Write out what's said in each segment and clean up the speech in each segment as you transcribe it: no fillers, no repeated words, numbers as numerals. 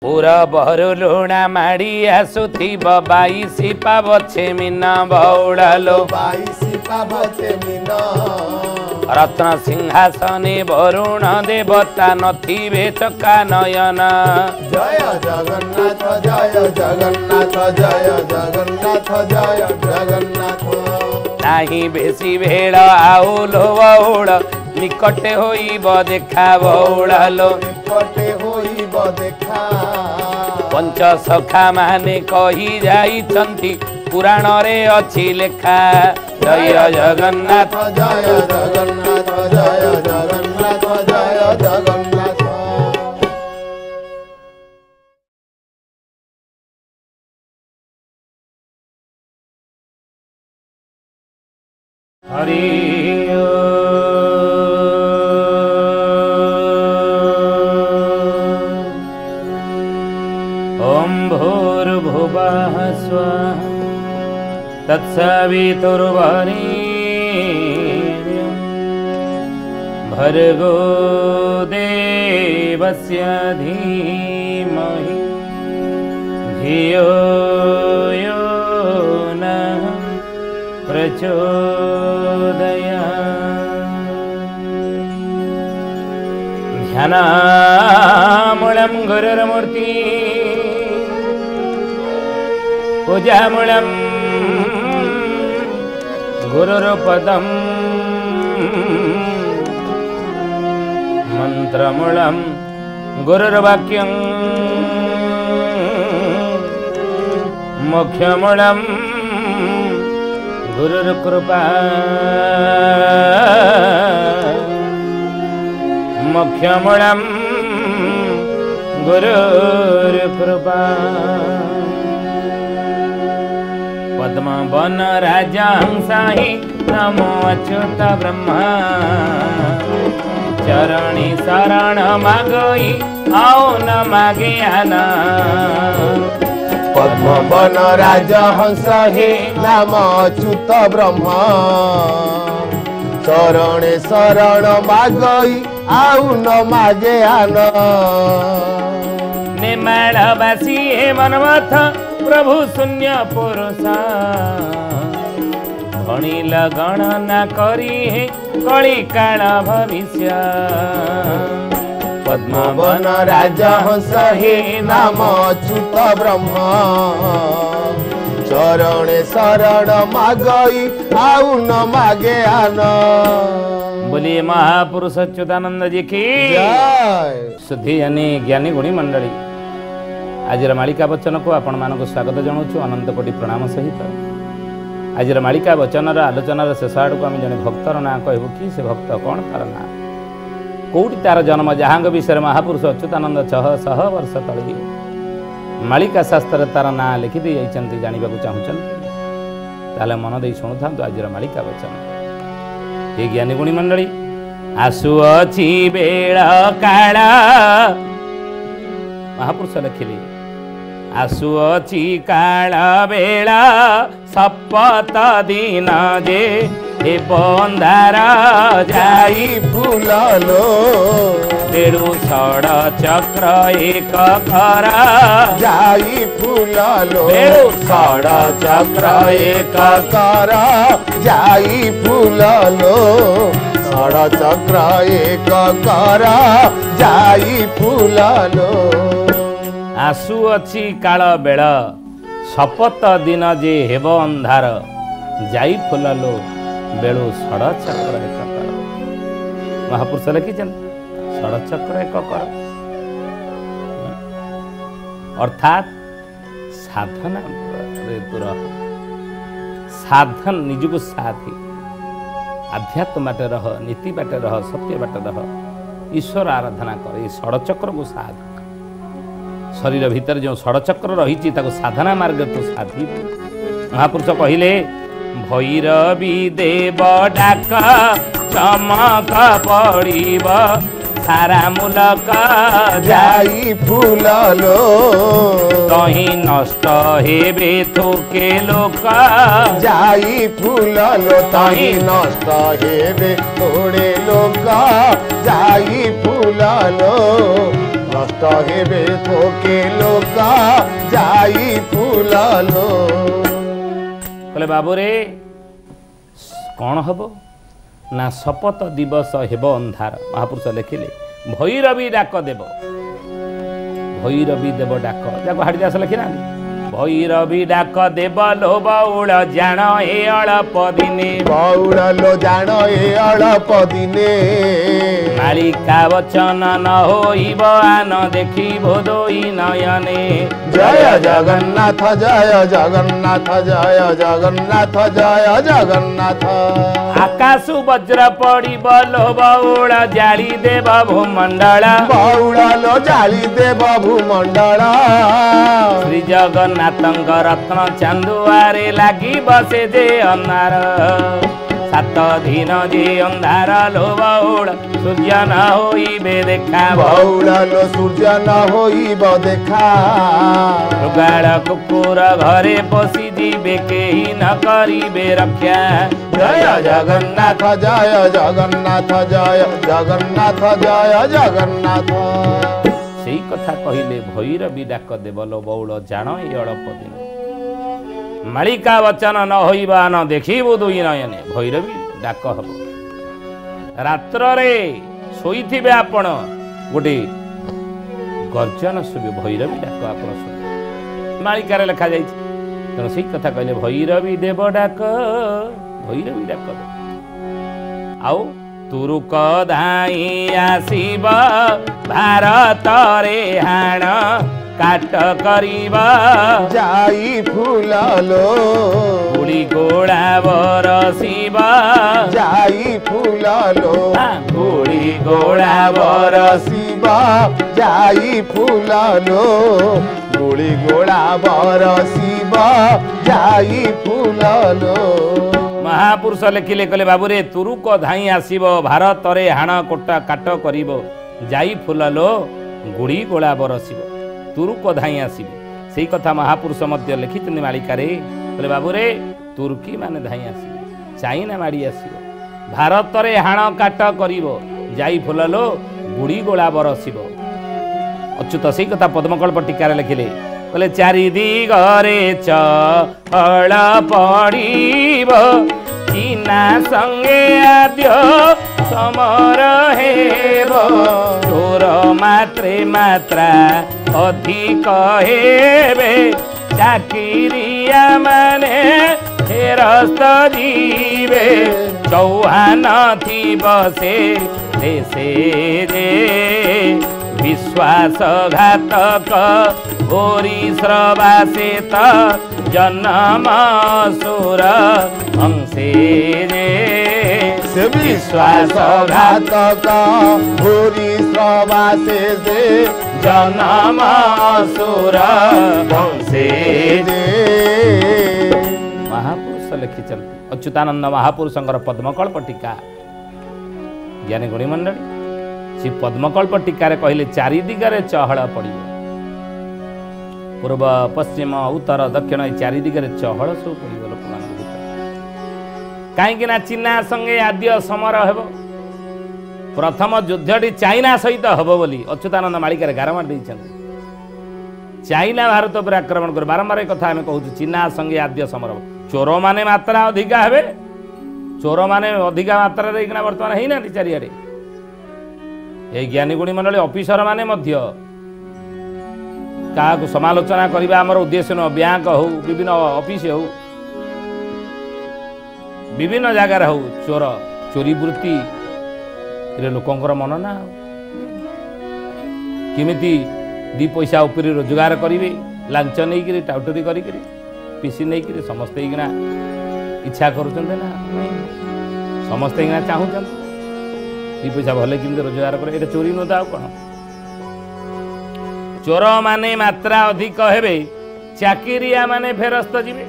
पूरा बहरु लुणा माड़ी आसुथिब बाईसी पावछे मीना बौड़ालो रत्न सिंहासने वरुण देवता नथिबे चका नयन। जय जगन्नाथ जय जगन्नाथ जय जगन्नाथ जय जगन्नाथ। नाही बेसी भेड़ आउल बौड़ निकटे होइब देखा बौड़ालो निकटे होइब देखा। पंच सखा माने कही जाइछन्ति पुराण रे अछि लेखा। जय जगन्नाथ जय जगन्नाथ जय जगन्नाथ जय जगन्नाथ। हरि ओम भूर्भुवः स्वः तत्सवितुर्वरेण्यं भर्गो देवस्य धीमहि धियो यो नः प्रचोदयात्। ध्यानामूलं गुरुर्मूर्ति पूजामूलं गुरुर्पदं मंत्रमूलं गुरुर्वाक्यं मोक्षमूलं गुरुर्कृपा मोक्षमूलं गुरुर्कृपा। पद्म वन राजहंसाहि नमो अच्युत ब्रह्मा चरणी शरण मागई आओ न मागे आना। पद्म वन राजहंस हे नाम अच्युत ब्रह्मा चरणे शरण मागई आउ न मागे आन। निमाड़वासी हे मनमथ प्रभु शून्य पुरुष गणिल गणना करी हे कली काल भविष्य। पद्म वन राजहंस हे नाम अच्युत ब्रह्मा चरणे शरण मागई आउ न मागे आन। बोलिए महापुरुष अच्युतानंद जी की जय। शुद्धि यानी ज्ञानी गुणी मंडली आज मालिका वचन को आपण मानक स्वागत जनाऊँ अनंत कोटि प्रणाम सहित। आज मालिका वचनर आलोचनार शेष आड़ को आम जन भक्तर ना कहूँ कि से भक्त कौन तार ना कौटी तार जन्म जहाँ विषय महापुरुष अच्युतानंद 600 वर्ष तले मालिका शास्त्र तार ना लिखिदी जाइछन्ति जानिबा को चाहुछन्ति ताले मन दे शुणु था आज मालिका वचन। ये ज्ञानी गुणी मंडली आसुअछि बेळ काळ महापुरुष लिखिले आसुअछि काळ बेळ शपथ दिन जे हे बंधार जाई फूललो बेड़ू षड़ चक्र एक कर जाई फूललो बेड़ू षड़ चक्र एक कर जाई फूललो षड़ चक्र एक कर जाई फूललो। आसुअछि काल बेळ शपथ दिन जे हेब अंधार जाई फुललो बेड़ू षड़ चक्र एक कर। महापुरुष लिखिछन षड़ चक्र एक कर अर्थात साधना साधन निजको साथी आध्यात्म बाटे रह नीति बाटे रह सत्य बाटे रह ईश्वर आराधना कर ये षड़चक्र को साध शरीर भीतर जो षड़चक्र रही साधना मार्ग तो साधी। महापुरुष कहले भैरवी देव डाक चमक पड़ब सारा मुलक जाई फूललो कहीं नष्ट हेबे थोके लोक जाई फूललो तही नष्ट हेबे थोड़े लोक जाई फूललो নষ্ট হেবে থোকে লোক যাই ফুললো। କହିଲେ ବାବୁରେ କ'ଣ ହେବ ନା ଶପଥ ଦିବସ ହେବ ଅନ୍ଧାର। ମହାପୁରୁଷ ଲେଖିଲେ ଭୈରବୀ ଡାକ ଦେବ, ଭୈରବୀ ଦେବ ଡାକ, ଯାକୁ ହାଡ଼ିଦାସ ଲେଖିନାହାନ୍ତି। ଭୈରବୀ ଡାକ ଦେବ ଲୋ ବଉଳ ଜାଣ ଏ ଅଳପ ଦିନେ, ବଉଳ ଲୋ ଜାଣ ଏ ଅଳପ ଦିନେ। ମାଳିକା ବଚନ ନ ହୋଇବ ଆନ ଦେଖିବ ଦୁଇ ନୟନେ। ଜୟ ଜଗନ୍ନାଥ ଜୟ ଜଗନ୍ନାଥ ଜୟ ଜଗନ୍ନାଥ ଜୟ ଜଗନ୍ନାଥ। ଆକାଶ ବଜ୍ର ପଡ଼ିବ ଲୋ ବଉଳ ଜାଳି ଦେବ ଭୂମଣ୍ଡଳ, ବଉଳ ଲୋ ଜାଳି ଦେବ ଭୂମଣ୍ଡଳ। ଶ୍ରୀ ଜଗନ୍ନାଥଙ୍କ ରତ୍ନ ଚାନ୍ଦୁଆରେ ଲାଗିବ ସେ ଯେ ଅନ୍ଧାର। ସାତ ଦିନ ଯେ ଅନ୍ଧାର ଲୋ ବଉଳ ସୂର୍ଯ୍ୟ ନ ହୋଇବେ ଦେଖା। ବଉଳ ଲୋ ସୂର୍ଯ୍ୟ ନ ହୋଇବ ଦେଖା। ମୃଗାଳ କୁକୁର ଘରେ ପଶି ଯିବେ କେହି ନ କରିବେ ରକ୍ଷା। ଜୟ ଜଗନ୍ନାଥ ଜୟ ଜଗନ୍ନାଥ ଜୟ ଜଗନ୍ନାଥ ଜୟ ଜଗନ୍ନାଥ। ସେଇ କଥା କହିଲେ ଭୈରବୀ ଡାକ ଦେବ ଲୋ ବଉଳ ଜାଣ ଏ ଅଳପ ଦିନେ। ମାଳିକା ବଚନ ନ ହୋଇବା ନ ଦେଖିବୁ ଦୁଇ ନୟନେ। ଭୈରବୀ ଡାକ ହବ। ରାତ୍ରରେ ଶୋଇଥିବେ ଆପଣ, ଗୋଟେ ଗର୍ଜନ ଶୁଭିବ, ଭୈରବୀ ଡାକ ଆପଣ ଶୁଣିବେ। ମାଳିକାରେ ଲେଖାଯାଇଛି। ତେଣୁ ସେଇ କଥା କହିଲେ ଭୈରବୀ ଦେବ ଡାକ, ଭୈରବୀ ଡାକ ଦେବ। ଆଉ ତୁରୁକ ଧାଇଁ ଆସିବ ଭାରତରେ ହାଣ କାଟ କରିବ। ଯାଇ ଫୁଲଲୋ ଗୁଳି ଗୋଳା ବରସିବ। ଯାଇ ଫୁଲଲୋ ଗୁଳି ଗୋଳା ବରସିବ। ଯାଇ ଫୁଲଲୋ ଗୁଳି ଗୋଳା ବରସିବ। ଯାଇ ଫୁଲଲୋ। ମହାପୁରୁଷ ଲେଖିଲେ କହିଲେ ବାବୁରେ ତୁରୁକ ଧାଇଁ ଆସିବ ଭାରତରେ ହାଣ କୋଟା କାଟ କରିବ। ଯାଇ ଫୁଲଲୋ ଗୁଡ଼ି ଗୋଳା ବରସିବ। ତୁରୁକ ଧାଇଁ ଆସିବେ, ସେଇ କଥା ମହାପୁରୁଷ ମଧ୍ୟ ଲେଖିଛନ୍ତି ମାଳିକାରେ। କହିଲେ ବାବୁରେ ତୁର୍କୀ ମାନେ ଧାଇଁ ଆସିବେ, ଚାଇନା ମାଡ଼ି ଆସିବ, ଭାରତରେ ହାଣ କାଟ କରିବ। ଯାଇ ଫୁଲଲୋ ଗୁଡ଼ି ଗୋଳା ବରସିବ। ଅଚ୍ୟୁତ ସେଇ କଥା ପଦ୍ମକଳ୍ପ ଟୀକାରେ ଲେଖିଲେ। କହିଲେ ଚାରି ଦିଗରେ ଚହଳ ପଡ଼ିବ, ଚୀନା ସଙ୍ଗେ ଆଦ୍ୟ ସମର ହେବ। ଚୋର ମାତ୍ରେ ମାତ୍ରା ଅଧିକ ହେବେ, ଚାକିରିଆ ମାନେ ଫେରସ୍ତ ଯିବେ। ଚୌହାନ ଥିବ ସେ ଦେଶେ ଯେ, ବିଶ୍ୱାସଘାତକ ପରିଶ୍ରବାସେ ତ ଜନ୍ମ ସୁର ଅଂଶେ ଯେ। ସେ ବିଶ୍ୱାସଘାତକ ପରିଶ୍ରବାସେ ଯେ, ଜନ୍ମ ସୁର ବଂଶେ ଯେ। ମହାପୁରୁଷ ଲେଖିଛନ୍ତି। ଅଚ୍ୟୁତାନନ୍ଦ ମହାପୁରୁଷଙ୍କର ପଦ୍ମକଳ୍ପ ଟୀକା। ଜ୍ଞାନୀ ଗୁଣୀ ମଣ୍ଡଳୀ ସେ ପଦ୍ମକଳ୍ପ ଟୀକାରେ କହିଲେ ଚାରି ଦିଗରେ ଚହଳ ପଡ଼ିବ। ପୂର୍ବ ପଶ୍ଚିମ ଉତ୍ତର ଦକ୍ଷିଣ ଏ ଚାରି ଦିଗରେ ଚହଳ ସବୁ ପଡ଼ିବ ଲୋକମାନଙ୍କ ଭିତରେ। କାହିଁକି ନା ଚୀନା ସଙ୍ଗେ ଆଦ୍ୟ ସମର ହେବ। ପ୍ରଥମ ଯୁଦ୍ଧଟି ଚାଇନା ସହିତ ହେବ ବୋଲି ଅଚ୍ୟୁତାନନ୍ଦ ମାଳିକାରେ ଗାରମାଟ ଦେଇଛନ୍ତି। ଚାଇନା ଭାରତ ଉପରେ ଆକ୍ରମଣ କରିବ। ବାରମ୍ବାର ଏ କଥା ଆମେ କହୁଛୁ, ଚୀନା ସଙ୍ଗେ ଆଦ୍ୟ ସମର ହେବ। ଚୋରମାନେ ମାତ୍ରା ଅଧିକା ହେବେ। ଚୋରମାନେ ଅଧିକା ମାତ୍ରାରେ ହେଇକିନା ବର୍ତ୍ତମାନ ହେଇନାହାନ୍ତି ଚାରିଆଡ଼େ। এই জ্ঞানী গুণী মণ্ডলী অফিসর মানে মধ্য কাহাକୁ ସମାଲୋଚନା କରିବା ଆମର ଉଦ୍ଦେଶ୍ୟ ନୁହଁ। ବ୍ୟାଙ୍କ ହଉ, ବିଭିନ୍ନ ଅଫିସ ହଉ, ବିଭିନ୍ନ ଜାଗାରେ ହଉ, ଚୋରି ବୃତ୍ତିରେ ଲୋକଙ୍କର ମନ ନା। କେମିତି ଦି ପଇସା ଉପରେ ରୋଜଗାର କରିବେ, ଲାଞ୍ଚ ନେଇକିରି ଟାଉଟରି କରିକିରି ପିସି ନେଇକିରି ସମସ୍ତେ ହେଇକିନା ଇଚ୍ଛା କରୁଛନ୍ତି ନା। ସମସ୍ତେ ହେଇକିନା ଚାହୁଁଛନ୍ତି ଦି ପଇସା ଭଲ କେମିତି ରୋଜଗାର କରେ। ଏଇଟା ଚୋରି ନୁହଁ ତ ଆଉ କ'ଣ। ଚୋର ମାନେ ମାତ୍ରା ଅଧିକ ହେବେ, ଚାକିରିଆ ମାନେ ଫେରସ୍ତ ଯିବେ।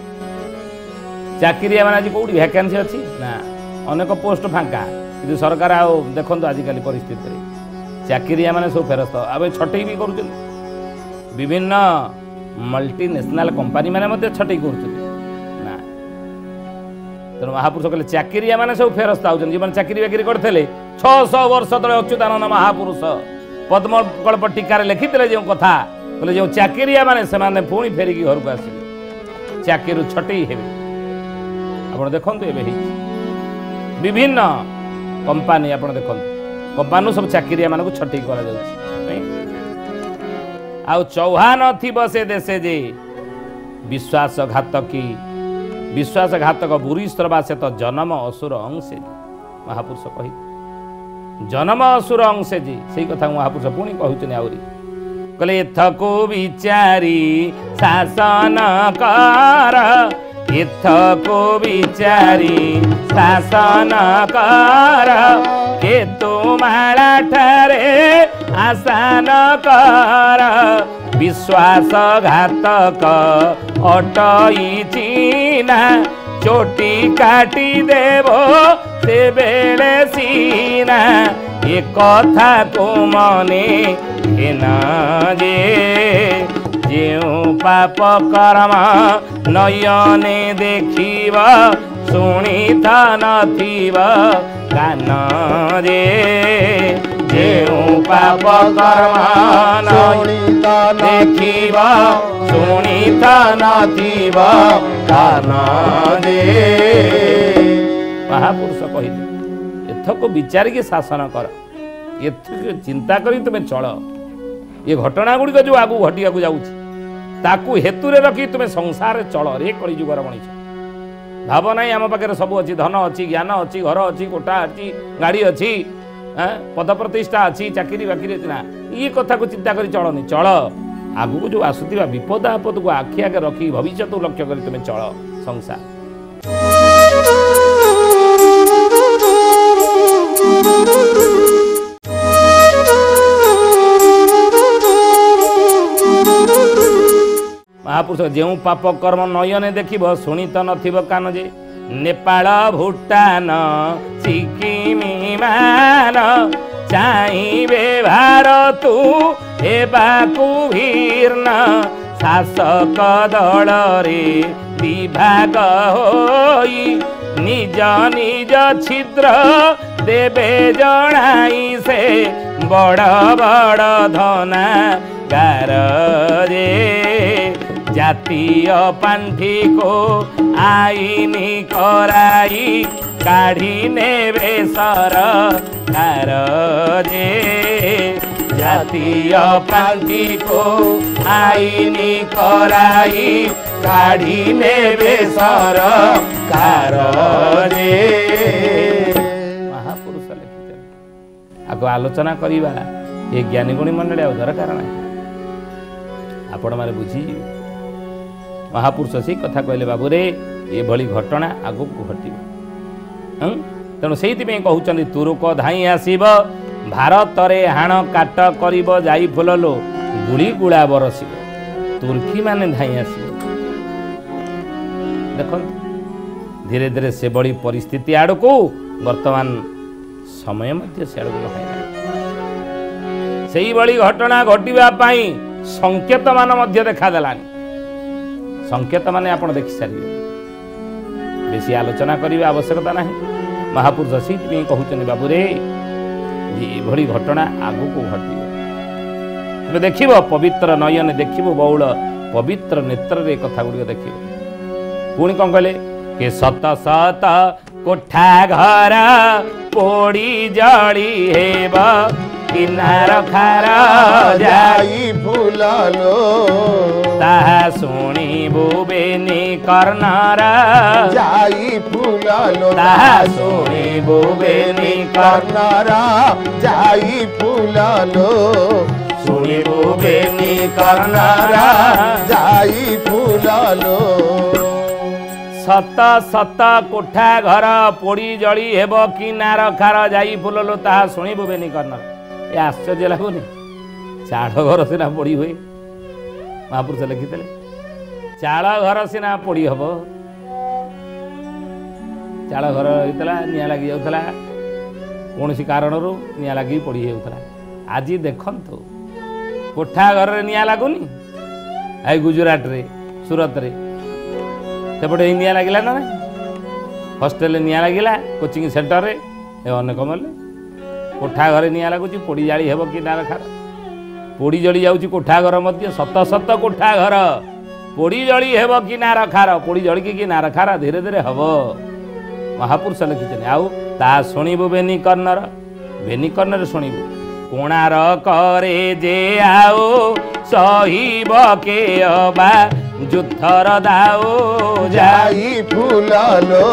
ଚାକିରିଆ ମାନେ ଆଜି କୋଉଠି ଭ୍ୟାକେନ୍ସି ଅଛି ନା, ଅନେକ ପୋଷ୍ଟ ଫାଙ୍କା, କିନ୍ତୁ ସରକାର ଆଉ ଦେଖନ୍ତୁ ଆଜିକାଲି ପରିସ୍ଥିତିରେ ଚାକିରିଆ ମାନେ ସବୁ ଫେରସ୍ତ। ଆଉ ଛଟେଇ ବି କରୁଛନ୍ତି। ବିଭିନ୍ନ ମଲ୍ଟିନେସନାଲ କମ୍ପାନୀ ମାନେ ମଧ୍ୟ ଛଟେଇ କରୁଛନ୍ତି ନା। ତେଣୁ ମହାପୁରୁଷ କହିଲେ ଚାକିରିଆ ମାନେ ସବୁ ଫେରସ୍ତ ଆଉଛନ୍ତି। ଯେଉଁମାନେ ଚାକିରି ବାକିରି କରିଥିଲେ 600 ବର୍ଷ ତଳେ ଅଚ୍ୟୁତାନନ୍ଦ ମହାପୁରୁଷ पद्मकल्प टीकार लिखिते जो कथा बोले जो चाकरिया मैंने पुणी फेरिकी घर को आसवे चाकरी छटई हे आप देखु विभिन्न कंपानी आप देखो कंपानी सब चाकरिया मान छटई कर चौहान थी से देशे जे विश्वासघातक बुरी स्त्रवा से तो जन्म असुर अंशे महापुरुष कही जन्म असुर अंशे जी से कथा महापुरुष पुणी कहते आहरी कहले एथको विचारी शासन कर एथको विचारी शासन कर के तुम्हारा ठरे आसान कर विश्वासघातक अटई चीना चोटी काटी देवो से बेले सीना ये कथा को मने हेना जे पाप कर्म नयने देखिब शुणी था नथिब कान जे पाप कर्म देखिब शुणी था नथिब कान जे महापुरुष कहले एथको विचार के शासन कर एथक चिंता करी तुम्हें चल ये घटना गुड़िक जो आगू घटिया जाऊँ हेतु रखी तुम्हें संसार चल रे कलिजुगर मनीष भाव ना आम पाखे सब अच्छी धन अच्छी ज्ञान अच्छी घर अच्छी कोठा अच्छी गाड़ी अच्छी पद प्रतिष्ठा अच्छी चाकरी बाकरी अच्छी ना ये कथा को चिंता कर चलनी चल आगू जो आसुवा विपद आपद को आखि आगे रखी भविष्य लक्ष्य कर तुम्हें चल संसार महापुरुष जो पाप कर्म नयने देखिब शुणी तो नथिब कान जे नेपाल भूटान सिक्किम मान चाहिए भारत हेबाकु भिन्न शासक दल रे विभाग होई निज निज छिद्र देवे जणाई से बड़ बड़ धना गार रे जातीय पांठी को आईनी कराई काढ़ी नेबे सरकार जे जातीय पांठी को आईनी कराई काढ़ी नेबे सरकार जे महापुरुष लिखिते आगो आलोचना करिबा ये ज्ञानी गुणी मंडली आ दरकार ना आपण मारे बुझी महापुरुष से कथा कहले बाबू रे ये भली घटना आगु घटी तेणु से कहते तुरुक धाई आसब भारत रे हाण काट कर जाई फुललो गुड़ी गुड़ा बरसिब तुर्की माने धाई आसब देख धीरे धीरे से बड़ी परिस्थिति आड़ को वर्तमान समय से बड़ी घटना घटवाई संकेत मान देखादेलानी संकेत माने आपण देखि सारी बेसी आलोचना करने आवश्यकता नहीं महापुरुष से कहते बाबू रे ये भली घटना आगु को घटे देखिब पवित्र नयन देखिब बौल पवित्र नेत्र रे कथा गुड़ी देखिब पुणी कौन कहले के सत सत कोठा घर पोड़ी जड़ी हेब किनार खार जाई फुललो ताहा शुणिबु बेनी कर्णर जाई फुललो ताहा शुणिबु बेनी कर्णर जाई फुललो शुणिबु बेनी कर्णर जाई फुललो सत सत कोठा घर पोड़ी जड़ी हेब किनार खार जाई फुललो ताहा शुणिबु बेनी कर्णर ये आश्चर्य लगुनि चाड़ घर सीना पोड़ी हुए महापुरुष लिखिते चाड़ घर सीना पोड़ी हम चाड़ घर होता निआ लगी जाऊला कौन कारण निआ लगी पोड़ी होता आज देखु कोठा घर निआ लगुनि आई गुजरात रे सूरत रे सेपटे निआ लगिला ना हॉस्टेल निआ लगिला कोचिंग सेंटर रे अनेक मले कोठा घरे निआ लगुच पोड़ी जाली हेब कि नार खार पोड़ी जली जाऊँ कोठा घर मध्य सत सत कोठा घर पोड़ी जली हेब कि नार खार पोड़ी जलिकी कि नार खार धीरे धीरे हम महापुरुष लिखिछन आउ ता शुणु बेनिकर्णर शुणु कोणार करे जे आओ सहीब के अबा युद्धर दाओ जाई फुलालो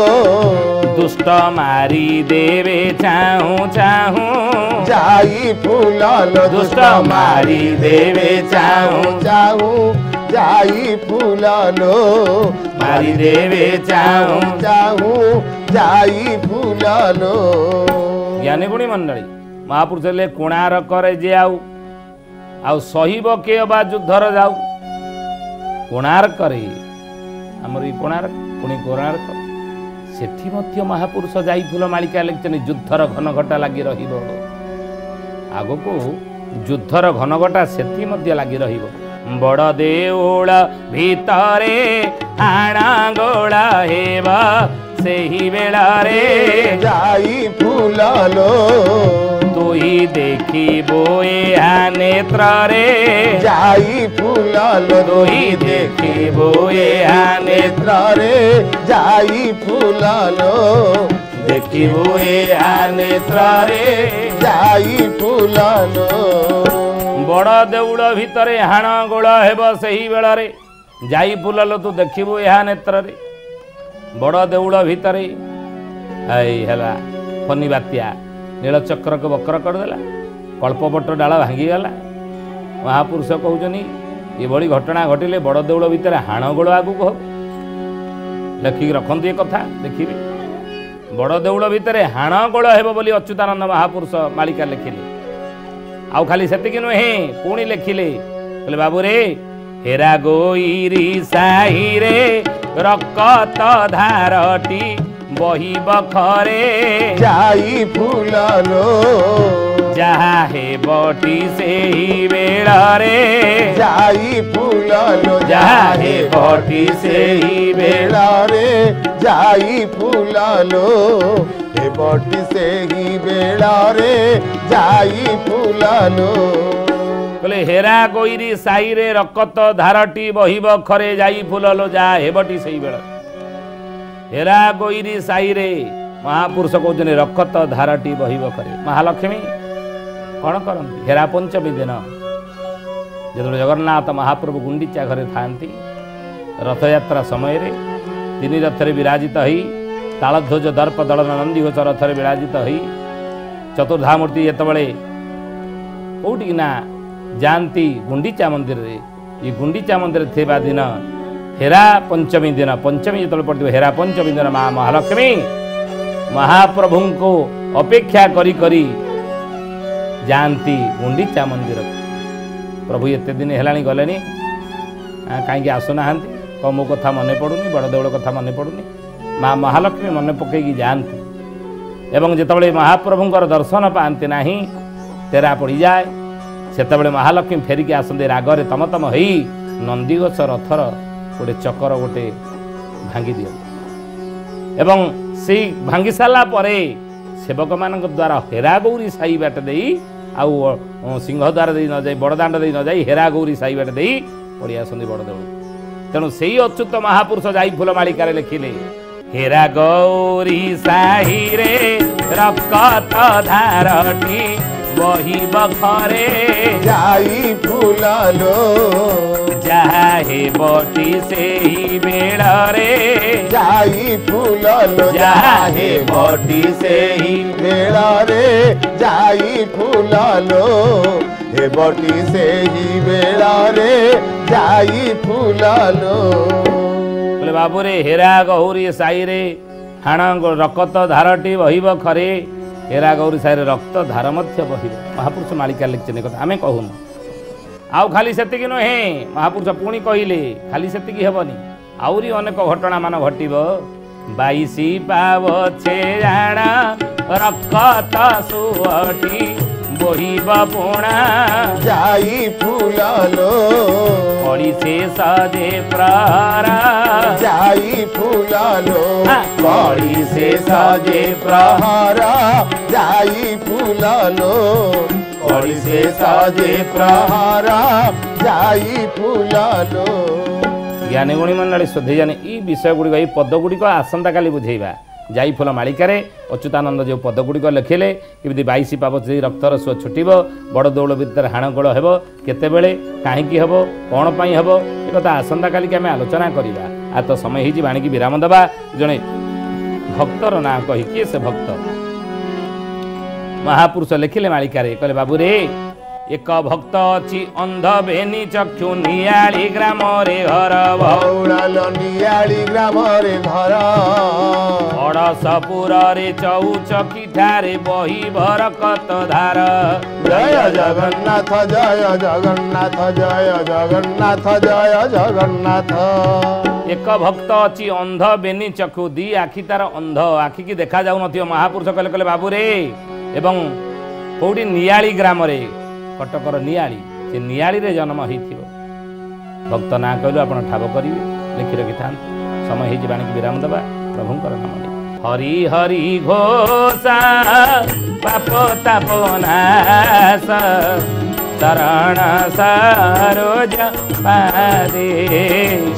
दुष्ट मारी देवे चाहूं चाहूं जाई फुलालो दुष्ट मारी देवे चाहूं चाहूं जाई फुलालो मारी देवे चाहूं चाहूं जाई फुलालो। ज्ञानी गुणी मंडली महापुरुष ले कोणार करे जे आउ सहीब के अबा युद्धर जाऊ कोणार्क आमर कोणार्क पुणी कोणार्क सेठी मध्य महापुरुष जाई फूल मालिका लिखिछन युद्धर घनघटा लगी रहिबो आगो को युद्धर घनघटा सेठी मध्य लगी रहिबो बड़ देउल भितरे आना गोला हेबा सेही बेला रे जाई फुलालो तुही देखिबो या नेत्र रे जाई फुलालो तुही देखिबो या नेत्र रे जाई फुलालो देखिबो या नेत्र रे जाई फुलालो। बड़ देउल भितरे हाण गोल हेब सही बेला रे जाई फुलालो तू देखिबो या नेत्र रे बड़ देउल भितरे है फनी बात्या नीलचक्र को बक्र करदेला कल्पवट डाल भांगीगला महापुरुष कहते ये घटना घटिले बड़ देउल भितर हाण गोल आगू हो लिखिक रखते ये कथा देखिए बड़ देउल भितर हाण गोल हेब बोली अच्युतानंद महापुरुष मालिका लिखिले आउ खाली सेतिक नुहे पुणी लिखिले बोले बाबू रे हेरा गोईरी साही रे रकत धारटी बही बखरे जाई फुलालो जहा हे बटी से ही बेड़ा रे जाई फुलालो जहा हे बटी से ही बेड़ा बेड़ा रे जाई फुलालो हे बटी से ही बेड़ा रे जाई फुलालो। बोले हेरा गोईरी साई रे रकत धारटी बही बखरे जाई फुललो जा हेबटी से बेड़ा हेरा गोईरी साई रे महापुरुष कहते रकत धारटी बही बखरे महालक्ष्मी कौन करती हेरा पंचमी दिन जो जगन्नाथ महाप्रभु गुंडीचा घरे था रथयात्रा समय रे तीन रथरे विराजित हो तालध्वज दर्प दलन नंदीघोष रथरे विराजित हो चतुर्धामूर्ति जिते कौटिना जानती गुंडीचा मंदिर रे ये गुंडीचा मंदिर थिबा दिन हेरा पंचमी दिन पंचमी जो पड़ो हेरा पंचमी दिन माँ महालक्ष्मी महाप्रभु को अपेक्षा करी करी जानती गुंडीचा मंदिर प्रभु एते दिन है गले कहीं आसुना मो कथा मन पड़ूनी बड़ देउल कथा मन पड़ूनी माँ महालक्ष्मी मन पकईकी जाती एवं जितेबाला महाप्रभुंर दर्शन पाती ना तेरा पड़ जाए सेतबे महालक्ष्मी फेरिकी आसते रागरे तम तम हो नंदीघोष रथर गोटे चकर गोटे भांगी दियो एवं से भांगी सारा परे सेवक मान द्वारा हेरा गौरी साई बाट दे आउ सिंहद्वार दे न जाई बड़दाण्ड दे न जाई हेरा गौरी साई बाट दे पड़ी आसती बड़ देउल तेणु से अच्युत महापुरुष जाई फूलमालिका लिखिले हेरा गौरी साही रे रकत धारटी बही बखरे जाई फुलालो जहा हे बटी से ही बेड़ा रे जाई फुलालो जहा हे बटी से ही बेड़ा रे जाई फुलालो हे बटी से ही बेड़ा रे जाई फुलालो। बोले बाबू रे हेरा गौरी साई रे हाण रकत धारटी बहिब खरे हेरा गौरी साई रे रक्त धार मध्य बहिब महापुरुष मालिका लिखिछन कथा आमे कहून आउ खाली सेतिकी नुहे महापुरुष पुणी कहले खाली सेतिकी हेबनी आउरी अनेक घटना मान घटिब 22 पाव छे जाना रकत सुअटी बहिब पुणा जाई फुलालो पड़ी से सजे प्रहरा जाई फुलालो पड़ी से सजे प्रहरा जाई फूलालो कड़ी से साजे प्रहारा जाई फूलालो। ज्ञानी गुणी मंडली श्रद्धे जाने ई विषय गुड़िक ये पद गुड़िक आसंता काली बुझेबा जाई फूल मालिकारे अच्युतानंद जो पद गुड़िक लिखिले केमती 22 पावच रक्तर सुଅ छुटिब बड़ दौड़ भितर हाणगोल हेब केतेबेले काहींकी हेब कौन पाई हेब ए कथा आसंता काली के आम आलोचना करिबा। आ तो समय हिजी बाणी की विराम देबा। जणे भक्तर ना कही किए से भक्त महापुरुष लिखिले मालिकारे कहले बाबू रे एक भक्त अछि अंध बेनी चक्षु नियाली ग्राम रे घर बौड़ाल नियाली ग्राम रे घर अड़सपुर रे चौचकी ठारे बही भरकत धार। जय जगन्नाथ जय जगन्नाथ जय जगन्नाथ जय जगन्नाथ। एक भक्त अछि अंध बेनी चक्षु दी आखि तार अंध आखि की देखा जाऊ नथियो महापुरुष कहले कहले बाबू रे एवं कोउडी नियाली ग्राम रे कटकर नियाली से नियाली रे जन्म होइथिव। भक्त ना कहलु आपण ठाब करिवे लिखि रखि थान। समय हिजी बाणी की विराम देबा प्रभुंकर नाम ले हरि हरि घोषा पाप ताप नाश शरण सरोज पादे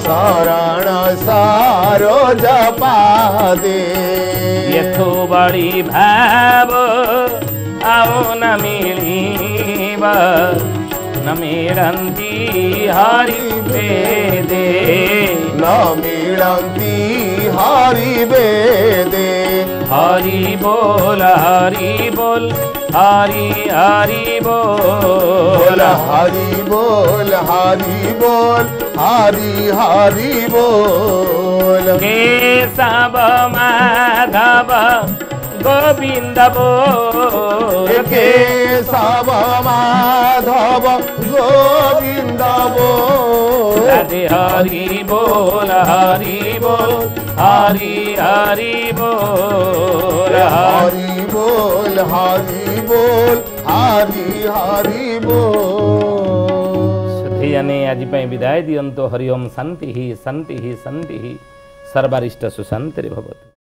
शरण सरोज पादे यथो बड़ी भाव आओ न मिलीब न मिलंती हरि वेदे न मिलंती हरि वेदे। हरि बोल हरि बोल हरि हरि बोल हरि बोल हरि बोल हरि हरि बोल। केशव माधव गोविंद बोल केशव माधव गोविंद बोल। राधे हरि बोल हरि बोल हरि हरि बोल हरि बोल हरि बोल हरि हरि बोल। श्रद्धे जाने आज विदाय दियंतो हरि ओम शांति ही शांति ही शांति ही सर्वारिष्ट सुशांति भवतु।